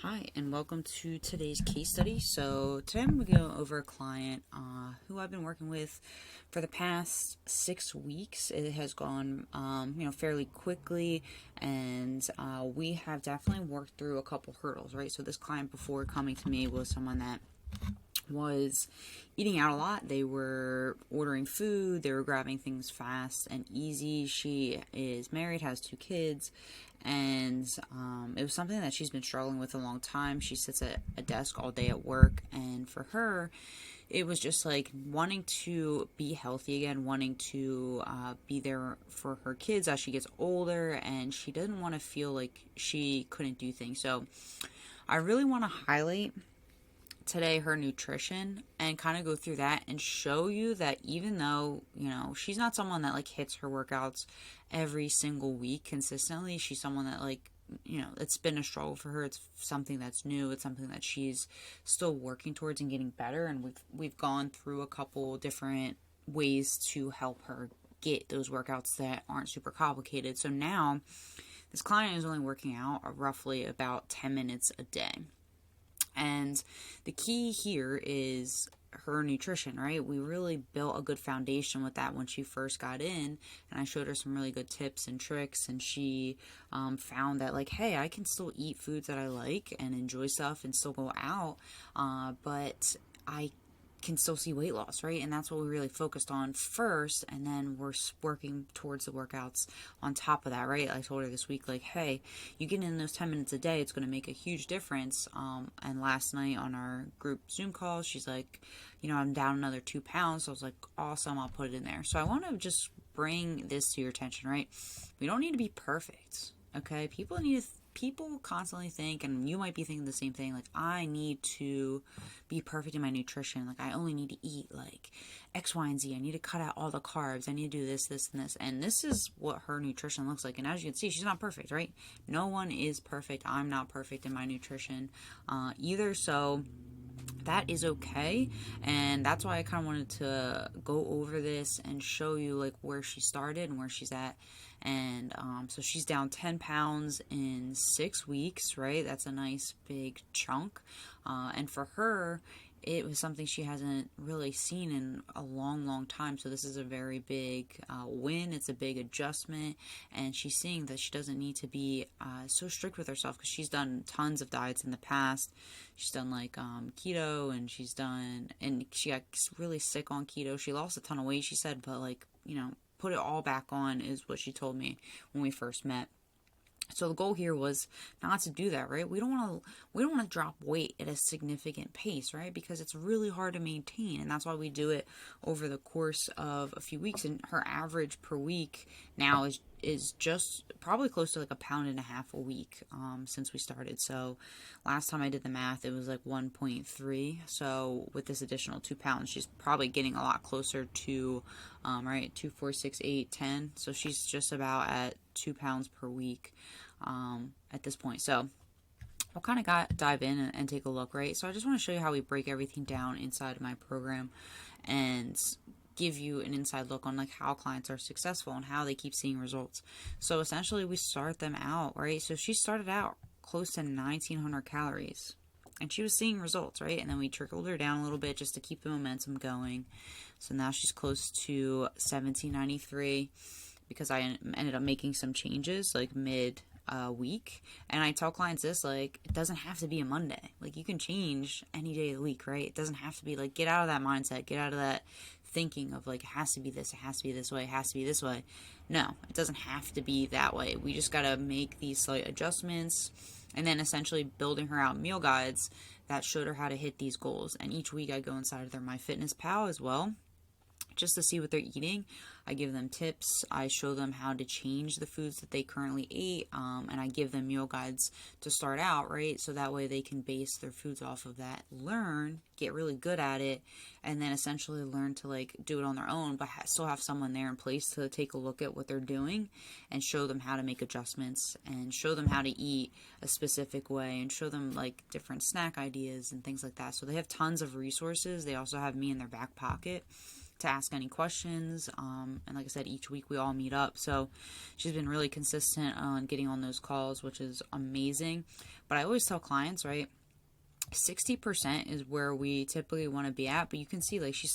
Hi, and welcome to today's case study. So today I'm going to go over a client who I've been working with for the past 6 weeks. It has gone, fairly quickly, and we have definitely worked through a couple hurdles, right? So this client before coming to me was someone that was eating out a lot. They were ordering food, they were grabbing things fast and easy. She is married, has 2 kids, and it was something that she's been struggling with a long time. She sits at a desk all day at work, and for her, it was just like wanting to be healthy again, wanting to be there for her kids as she gets older, and she doesn't want to feel like she couldn't do things. So I really want to highlight today her nutrition and kind of go through that and show you that even though, she's not someone that like hits her workouts every single week consistently, she's someone that it's been a struggle for her. It's something that's new. It's something that she's still working towards and getting better. And we've gone through a couple different ways to help her get those workouts that aren't super complicated. So now this client is only working out roughly about 10 minutes a day. And the key here is her nutrition, right? We really built a good foundation with that when she first got in, and I showed her some really good tips and tricks, and she found that hey, I can still eat foods that I like and enjoy stuff and still go out, but I can still see weight loss, right? And that's what we really focused on first, and then we're working towards the workouts on top of that, right? I told her this week, hey, you get in those 10 minutes a day, it's going to make a huge difference. And last night on our group Zoom call, she's like, I'm down another 2 pounds. So I was like, awesome, I'll put it in there. So I want to just bring this to your attention, right? We don't need to be perfect, okay? People constantly think, and you might be thinking the same thing, I need to be perfect in my nutrition. I only need to eat X, Y, and Z. I need to cut out all the carbs. I need to do this, this, and this. And this is what her nutrition looks like. And as you can see, she's not perfect, right? No one is perfect. I'm not perfect in my nutrition either. So that is okay, and that's why I kind of wanted to go over this and show you where she started and where she's at. And so she's down 10 pounds in 6 weeks, right? That's a nice big chunk, and for her, it was something she hasn't really seen in a long time. So this is a very big win. It's a big adjustment, and she's seeing that she doesn't need to be so strict with herself, because she's done tons of diets in the past. She's done keto, and she got really sick on keto. She lost a ton of weight, she said, but put it all back on is what she told me when we first met. So the goal here was not to do that, right? We don't want to drop weight at a significant pace, right? Because it's really hard to maintain, and that's why we do it over the course of a few weeks. And her average per week now is just probably close to 1.5 pounds a week since we started. So last time I did the math, it was 1.3. So with this additional 2 pounds, she's probably getting a lot closer to right, 2, 4, 6, 8, 10. So she's just about at 2 pounds per week at this point. So we'll kind of dive in and take a look, right? So I just want to show you how we break everything down inside of my program and give you an inside look on how clients are successful and how they keep seeing results. So essentially we start them out, right? So she started out close to 1,900 calories and she was seeing results, right? And then we trickled her down a little bit just to keep the momentum going. So now she's close to 1,793 because I ended up making some changes mid week. And I tell clients this, it doesn't have to be a Monday. You can change any day of the week, right? It doesn't have to be get out of that mindset, get out of that thinking of it has to be this, it has to be this way, it has to be this way. No, it doesn't have to be that way. We just got to make these slight adjustments, and then essentially building her out meal guides that showed her how to hit these goals. And each week I go inside of their MyFitnessPal as well, just to see what they're eating. I give them tips. I show them how to change the foods that they currently eat, and I give them meal guides to start out, right? So that way they can base their foods off of that, learn, get really good at it, and then essentially learn to do it on their own, but still have someone there in place to take a look at what they're doing and show them how to make adjustments and show them how to eat a specific way and show them different snack ideas and things like that. So they have tons of resources. They also have me in their back pocket. to ask any questions. And like I said, each week we all meet up. So she's been really consistent on getting on those calls, which is amazing. But I always tell clients, right, 60% is where we typically want to be at, but you can see like she's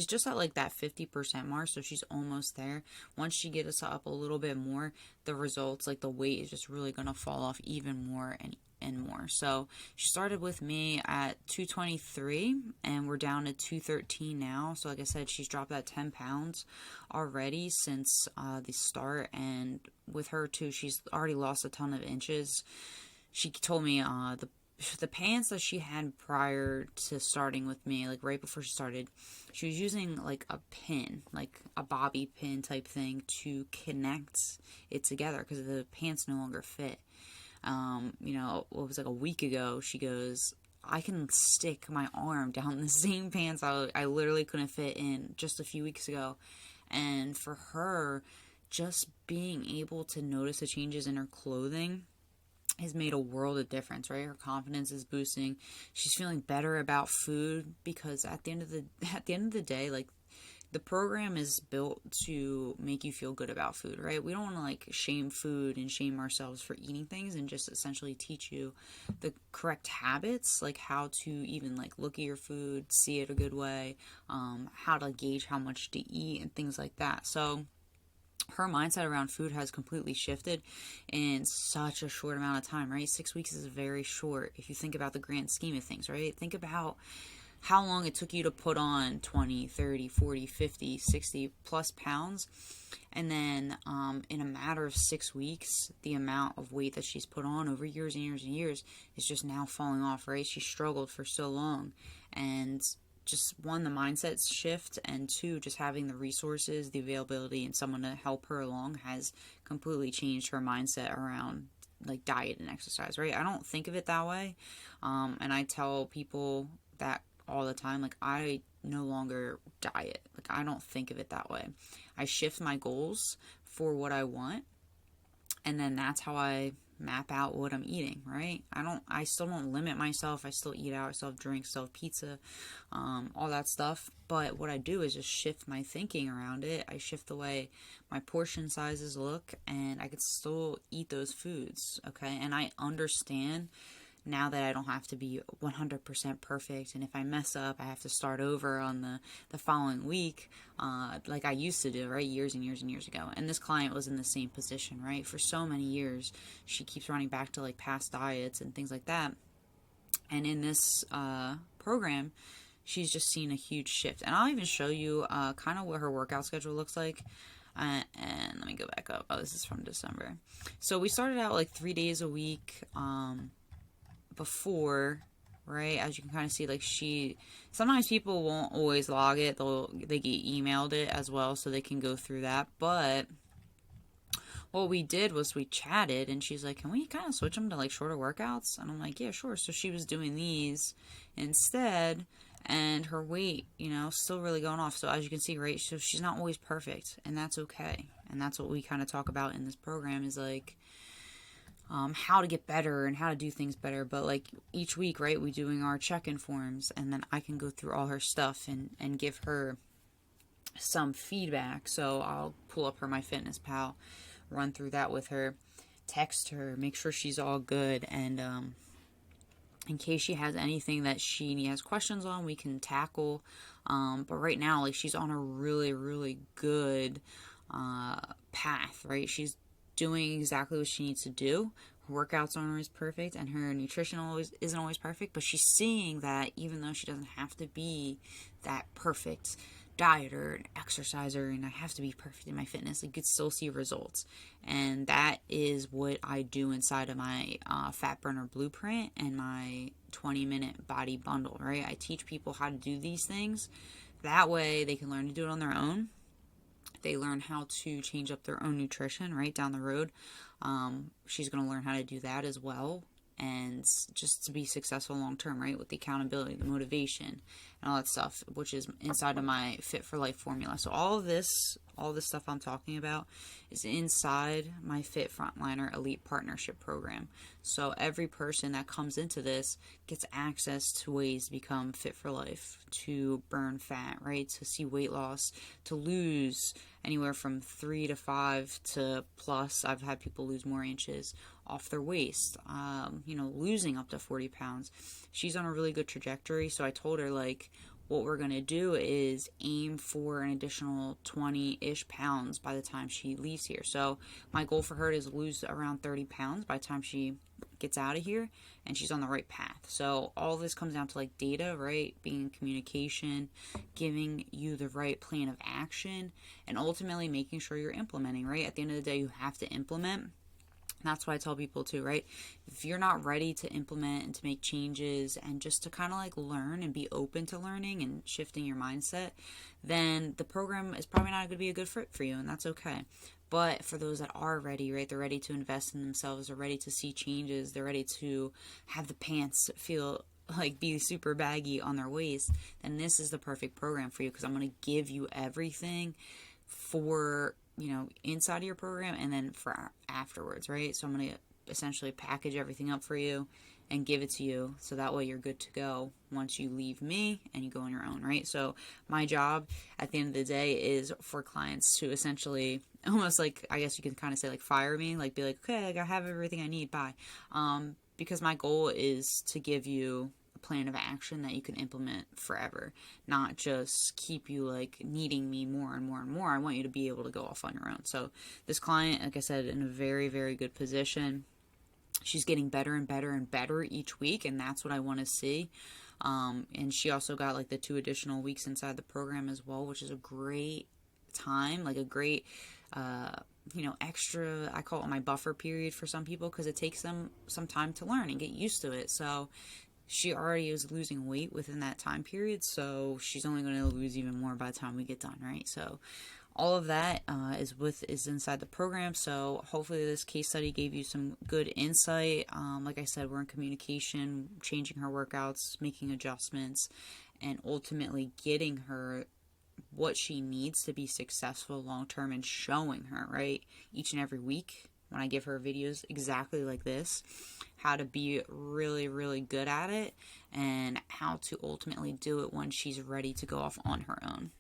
just at like that 50% mark, so she's almost there. Once she gets us up a little bit more, the results, like the weight is just really going to fall off even more and more. So she started with me at 223 and we're down to 213 now. So like I said, she's dropped that 10 pounds already since the start, and with her too, she's already lost a ton of inches. She told me the pants that she had prior to starting with me, like right before she started, she was using like a pin, like a bobby pin type thing to connect it together because the pants no longer fit. It was like a week ago, she goes, I can stick my arm down the same pants I literally couldn't fit in just a few weeks ago. And for her, just being able to notice the changes in her clothing has made a world of difference, right? Her confidence is boosting. She's feeling better about food because at the end of the day, like, the program is built to make you feel good about food, right? We don't want to like shame food and shame ourselves for eating things, and just essentially teach you the correct habits, like how to even like look at your food, see it a good way, how to gauge how much to eat and things like that. So her mindset around food has completely shifted in such a short amount of time, right? 6 weeks is very short if you think about the grand scheme of things, right? Think about how long it took you to put on 20, 30, 40, 50, 60 plus pounds. And then in a matter of 6 weeks, the amount of weight that she's put on over years and years and years is just now falling off, right? She struggled for so long. And just one, the mindset shift, and two, just having the resources, the availability, and someone to help her along has completely changed her mindset around like diet and exercise, right? I don't think of it that way. And I tell people that all the time, like, I no longer diet. Like, I don't think of it that way. I shift my goals for what I want, and then that's how I map out what I'm eating, right? I still don't limit myself. I still eat out. I still have drinks, still have pizza, all that stuff. But what I do is just shift my thinking around it. I shift the way my portion sizes look, and I can still eat those foods, okay? And I understand now that I don't have to be 100% perfect, and if I mess up, I have to start over on the following week, like I used to do, right, years and years and years ago. And this client was in the same position, right, for so many years. She keeps running back to like past diets and things like that. And in this program, she's just seen a huge shift. And I'll even show you kind of what her workout schedule looks like. And let me go back up. Oh, this is from December. So we started out like 3 days a week before, right? As you can kind of see, like, sometimes people won't always log it. They get emailed it as well, so they can go through that. But what we did was we chatted, and she's like, can we kind of switch them to like shorter workouts? And I'm like, yeah, sure. So she was doing these instead, and her weight, still really going off. So as you can see, right, so she's not always perfect, and that's okay. And that's what we kind of talk about in this program, is like how to get better and how to do things better. But like each week, right, we doing our check-in forms, and then I can go through all her stuff and give her some feedback. So I'll pull up her MyFitnessPal, run through that with her, text her, make sure she's all good, and in case she has anything that she has questions on, we can tackle. But right now, like, she's on a really, really good path, right? She's doing exactly what she needs to do. Her workouts aren't always perfect, and her nutrition isn't always perfect, but she's seeing that even though she doesn't have to be that perfect dieter and exerciser, and I have to be perfect in my fitness, you could still see results. And that is what I do inside of my fat burner blueprint and my 20-minute body bundle, right? I teach people how to do these things. That way they can learn to do it on their own. They learn how to change up their own nutrition, right, down the road. She's going to learn how to do that as well. and just to be successful long term, right? With the accountability, the motivation, and all that stuff, which is inside of my Fit for Life formula. So all this stuff I'm talking about is inside my Fit Frontliner Elite Partnership Program. So every person that comes into this gets access to ways to become fit for life, to burn fat, right? To see weight loss, to lose anywhere from 3 to 5 to plus. I've had people lose more inches off their waist, losing up to 40 pounds. She's on a really good trajectory. So I told her, like, what we're going to do is aim for an additional 20-ish pounds by the time she leaves here. So my goal for her is to lose around 30 pounds by the time she gets out of here, and she's on the right path. So all this comes down to like data, right? Being in communication, giving you the right plan of action, and ultimately making sure you're implementing, right? At the end of the day, you have to implement. That's why I tell people too, right? If you're not ready to implement and to make changes and just to kind of like learn and be open to learning and shifting your mindset, then the program is probably not going to be a good fit for you, and that's okay. But for those that are ready, right, they're ready to invest in themselves, they're ready to see changes, they're ready to have the pants feel like be super baggy on their waist, then this is the perfect program for you, because I'm going to give you everything for, inside of your program and then for afterwards, right? So I'm going to essentially package everything up for you and give it to you, so that way you're good to go once you leave me and you go on your own, right? So my job at the end of the day is for clients to essentially almost like, I guess you can kind of say like fire me, like be like, okay, I have everything I need, bye. Because my goal is to give you a plan of action that you can implement forever, not just keep you like needing me more and more and more. I want you to be able to go off on your own. So this client, like I said, in a very, very good position. She's getting better and better and better each week, and that's what I want to see. And she also got like the 2 additional weeks inside the program as well, which is a great time, like a great, extra, I call it my buffer period for some people, because it takes them some time to learn and get used to it. So she already is losing weight within that time period, so she's only going to lose even more by the time we get done, right? So all of that is inside the program. So hopefully this case study gave you some good insight. Like I said, we're in communication, changing her workouts, making adjustments, and ultimately getting her what she needs to be successful long term, and showing her, right, each and every week when I give her videos exactly like this, how to be really, really good at it and how to ultimately do it when she's ready to go off on her own.